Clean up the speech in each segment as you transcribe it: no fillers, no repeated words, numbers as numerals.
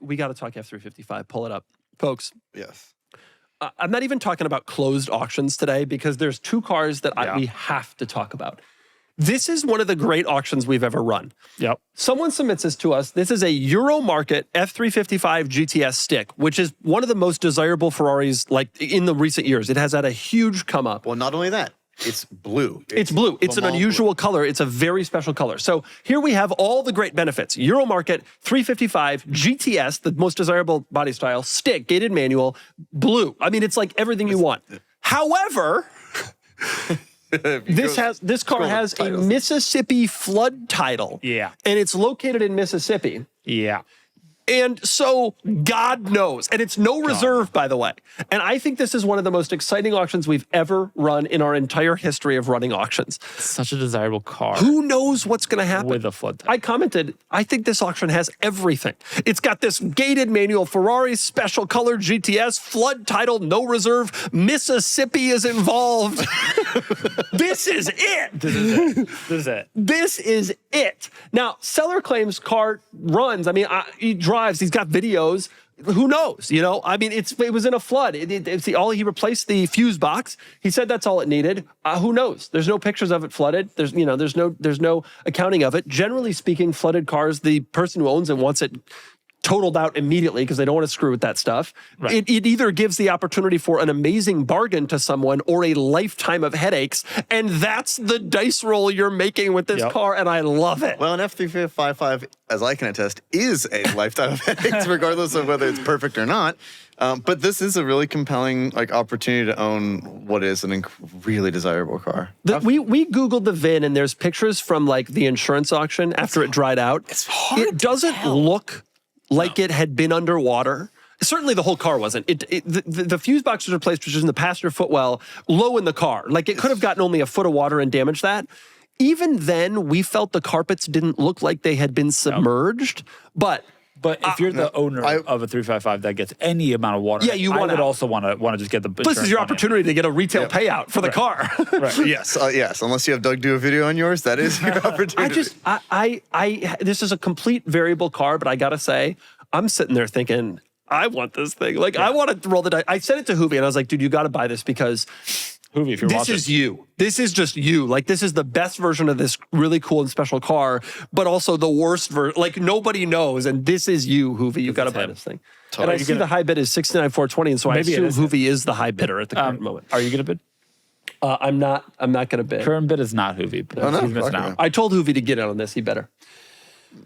we got to talk F355. Pull it up. Folks. Yes. I'm not even talking about closed auctions today because there's two cars that we have to talk about. This is one of the great auctions we've ever run. Yep. Someone submits this to us. This is a Euro Market F355 GTS stick, which is one of the most desirable Ferraris like in the recent years. It has had a huge come up. Well, not only that, it's blue. It's blue. It's an unusual color. It's a very special color. So here we have all the great benefits. Euro Market 355 GTS, the most desirable body style, stick, gated manual, blue. I mean, it's like everything you want. However... This car has a Mississippi flood title. Yeah. And it's located in Mississippi. Yeah. And so God knows. And it's no reserve, by the way. And I think this is one of the most exciting auctions we've ever run in our entire history of running auctions. Such a desirable car. Who knows what's going to happen? With a flood title. I commented, I think this auction has everything. It's got this gated manual Ferrari special colored GTS, flood title, no reserve. Mississippi is involved. This is it. This is it. This is it. This is it. Now, seller claims car runs. I mean, he drives. He's got videos. Who knows? You know, I mean, it was in a flood. He replaced the fuse box. He said that's all it needed. Who knows? There's no pictures of it flooded. There's no accounting of it. Generally speaking, flooded cars, the person who owns it wants it totaled out immediately because they don't want to screw with that stuff. Right. It either gives the opportunity for an amazing bargain to someone or a lifetime of headaches, and that's the dice roll you're making with this car, and I love it. Well, an F355, as I can attest, is a lifetime of headaches, regardless of whether it's perfect or not. But this is a really compelling opportunity to own what is a really desirable car. We Googled the VIN, and there's pictures from the insurance auction after it dried out. It's hard. It doesn't look like it had been underwater. Certainly the whole car wasn't. The fuse box was replaced, which is in the passenger footwell, low in the car. Like it could have gotten only a foot of water and damaged that. Even then, we felt the carpets didn't look like they had been submerged. But if you're the owner of a 355 that gets any amount of water, you I would also want to just get the. This is your opportunity to get a retail payout for the car. Right. Yes. Yes. Unless you have Doug do a video on yours, that is your opportunity. This is a complete variable car, but I gotta say, I'm sitting there thinking, I want this thing. I want to roll the dice. I sent it to Hoovie, and I was like, dude, you got to buy this because. Hoovie, if you're watching. This is you. This is just you. This is the best version of this really cool and special car, but also the worst version. nobody knows, and this is you, Hoovie. You got to buy this thing. Totally. And I see the high bid is $69,420, and so I assume Hoovie is the high bidder at the current moment. Are you going to bid? I'm not going to bid. Current bid is not Hoovie, but he's missing out. I told Hoovie to get in on this. He better.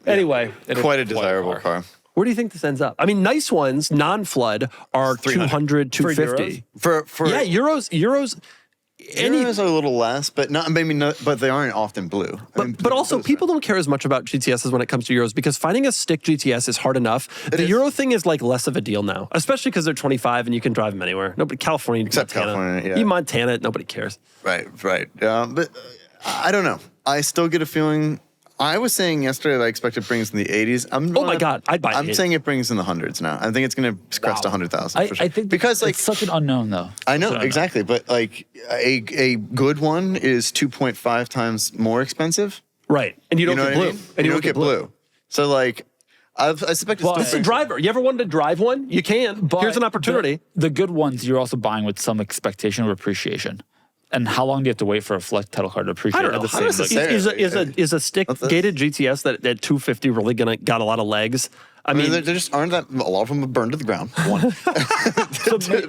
Anyway. Quite a desirable car. Where do you think this ends up? I mean, nice ones, non-flood, are 200, 250. For Euros. Euros are a little less, but but they aren't often blue. But also, people don't care as much about GTSs when it comes to Euros because finding a stick GTS is hard enough. The Euro thing is less of a deal now, especially because they're 25 and you can drive them anywhere. California, except Montana. California, You Montana it, nobody cares. Right. But I don't know. I still get a feeling. I was saying yesterday that I expect it brings in the 80s. Oh my God, I'd buy it. I'm saying it brings in the hundreds now. I think it's going to crest 100,000 for sure. I think because it's such an unknown though. I know, exactly. But a good one is 2.5 times more expensive. Right. And you don't get blue. And you don't get blue. So I suspect it's a driver. You ever wanted to drive one? You can. But here's an opportunity. The good ones you're also buying with some expectation of appreciation. And how long do you have to wait for a flood title car to appreciate it? I don't know. Is a stick gated GTS that at 250 really got a lot of legs? I mean, there just aren't that. A lot of them are burned to the ground. One,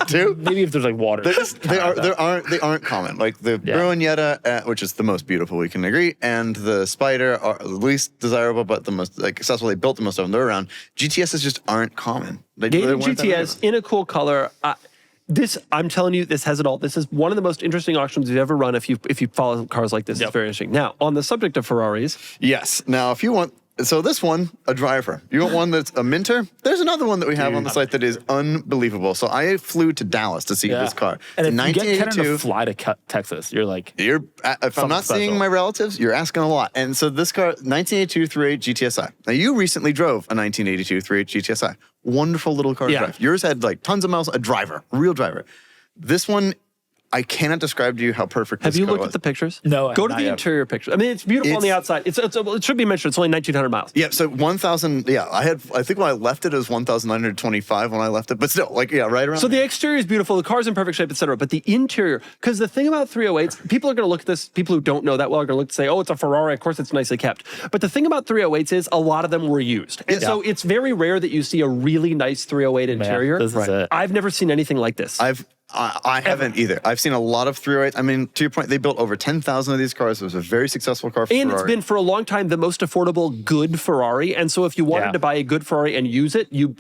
two. Maybe if there's water. They aren't common. The Bruinetta, which is the most beautiful, we can agree, and the Spider are the least desirable, but the most accessible. They built the most of them. They're around. GTSs just aren't common. Gated GTS in a cool color. I'm telling you, this has it all. This is one of the most interesting auctions we've ever run. If you follow cars like this, it's very interesting. Now, on the subject of Ferraris. Yes. Now, if you want, so this one, a driver. You want one that's a minter? There's another one that we have on the site that is unbelievable. So I flew to Dallas to see this car. And if you get Kenan to fly to Texas, you're if I'm not seeing my relatives, you're asking a lot. And so this car, 1982 3.8 GTSI. Now, you recently drove a 1982 3.8 GTSI. Wonderful little car to drive. Yours had tons of miles, a driver, real driver. This one, I cannot describe to you how perfect Have this you car looked was. at the pictures? No, I Go have to not the yet. interior picture. I mean, it's beautiful on the outside. It should be mentioned. It's only 1,900 miles. Yeah, so 1,000. Yeah, I think when I left it, it was 1,925 when I left it, but still, like, yeah, right around. So the exterior is beautiful, the car's in perfect shape, etc. But the interior, because the thing about 308s, people are going to look at this, people who don't know that well are going to look and say, oh, it's a Ferrari, of course it's nicely kept. But the thing about 308s is a lot of them were used. And so it's very rare that you see a really nice 308 interior. this is it. I've never seen anything like this. I haven't either. I've seen a lot of 308. I mean, to your point, they built over 10,000 of these cars. It was a very successful car for And Ferrari. it's been for a long time the most affordable good Ferrari. And so if you wanted to buy a good Ferrari and use it, you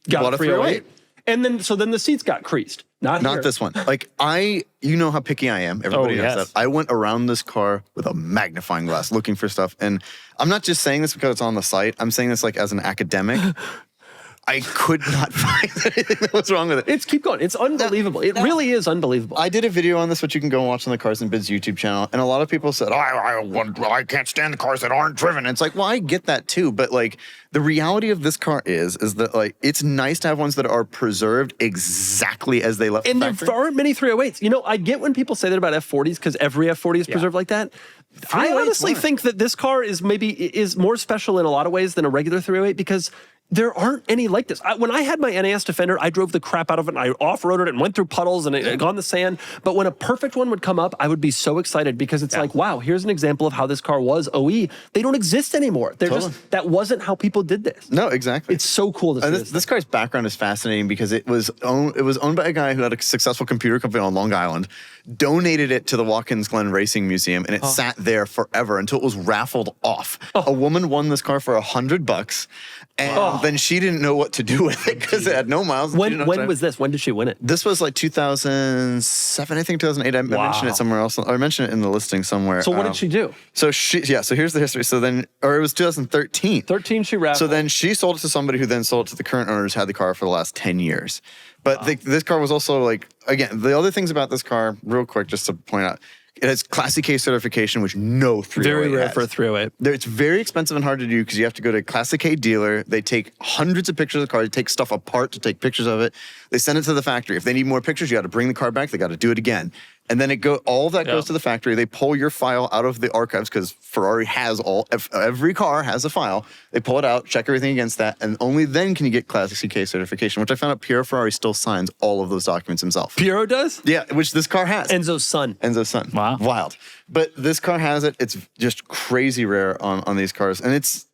got bought a a 308. And then the seats got creased. Not here. Not this one. Like, you know how picky I am. Everybody knows yes. that. I went around this car with a magnifying glass looking for stuff. And I'm not just saying this because it's on the site. I'm saying this like as an academic. I could not find anything that was wrong with it. Keep going. It's unbelievable. It really is unbelievable. I did a video on this, which you can go and watch on the Cars and Bids YouTube channel. And a lot of people said, I can't stand the cars that aren't driven. And it's like, well, I get that too. But like, the reality of this car is that like, it's nice to have ones that are preserved exactly as they left And the there factory. aren't many 308s. You know, I get when people say that about F40s because every F40 is preserved like that. I 308s honestly weren't. think that this car is more special in a lot of ways than a regular 308 because there aren't any like this. When I had my NAS Defender, I drove the crap out of it and I off-roaded it and went through puddles and it got in the sand. But when a perfect one would come up, I would be so excited because it's like, wow, here's an example of how this car was OE. They don't exist anymore. They're just, that wasn't how people did this. No, exactly. It's so cool to see this. This car's background is fascinating because it was owned by a guy who had a successful computer company on Long Island, donated it to the Watkins Glen Racing Museum, and it sat there forever until it was raffled off. A woman won this car for $100, and then she didn't know what to do with it because it had no miles. When was this? When did she win it? This was like 2007, I think 2008. I mentioned it somewhere else. Or I mentioned it in the listing somewhere. So what did she do? So here's the history. So then, or it was 2013. 13 she raffled. So then she sold it to somebody who then sold it to the current owners, had the car for the last 10 years. But this car was also like, again, the other things about this car, real quick, just to point out, it has Class K certification, which no 308 Very rare has. for a 308. It's very expensive and hard to do because you have to go to a Class K dealer. They take hundreds of pictures of the car. They take stuff apart to take pictures of it. They send it to the factory. If they need more pictures, you got to bring the car back. They got to do it again. And then all of that goes to the factory. They pull your file out of the archives because Ferrari has every car has a file. They pull it out, check everything against that, and only then can you get Class K certification, which I found out Piero Ferrari still signs all of those documents himself. Piero does? Yeah, which this car has. Enzo's son. Enzo's son. Wow. Wild. But this car has it. It's just crazy rare on these cars. And it's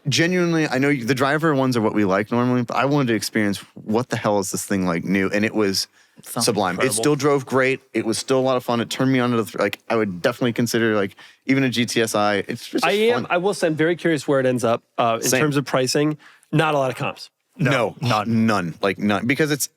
genuinely, I know the driver ones are what we like normally, but I wanted to experience what the hell is this thing like new? And it was sublime. incredible. It still drove great. It was still a lot of fun. It turned me on to I would definitely consider even a GTSI. It's just fun. I will say I'm very curious where it ends up in Same. terms of pricing. Not a lot of comps. No, none. Like none. Because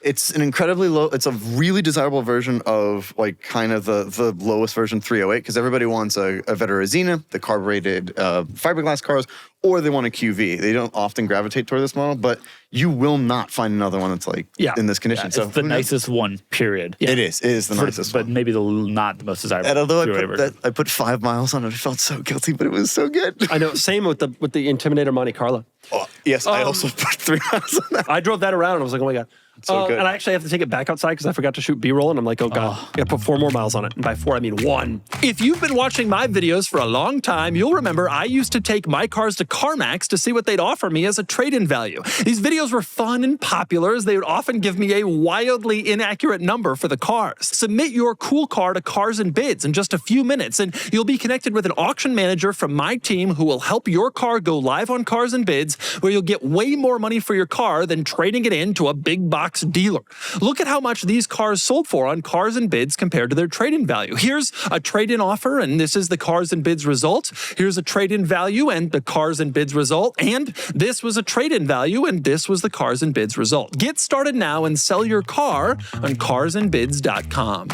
it's an incredibly low, it's a really desirable version of like kind of the lowest version 308 because everybody wants a Vetterazina, the carbureted fiberglass cars, or they want a QV. They don't often gravitate toward this model, but you will not find another one that's like in this condition. So It's the who knows? nicest one, period. It is the nicest But one. maybe not the most desirable. And although 308 version. I put 5 miles on it, I felt so guilty, but it was so good. I know. Same with the Intimidator Monte Carlo. Oh, yes, I also put 3 miles on that. I drove that around and I was like, oh my God. So good. And I actually have to take it back outside because I forgot to shoot B-roll and I'm like, oh God, I gotta put 4 more miles on it. And by 4, I mean 1. If you've been watching my videos for a long time, you'll remember I used to take my cars to CarMax to see what they'd offer me as a trade-in value. These videos were fun and popular as they would often give me a wildly inaccurate number for the cars. Submit your cool car to Cars and Bids in just a few minutes and you'll be connected with an auction manager from my team who will help your car go live on Cars and Bids where you'll get way more money for your car than trading it in to a big box dealer. Look at how much these cars sold for on Cars and Bids compared to their trade-in value. Here's a trade-in offer, and this is the Cars and Bids result. Here's a trade-in value and the Cars and Bids result. And this was a trade-in value, and this was the Cars and Bids result. Get started now and sell your car on carsandbids.com.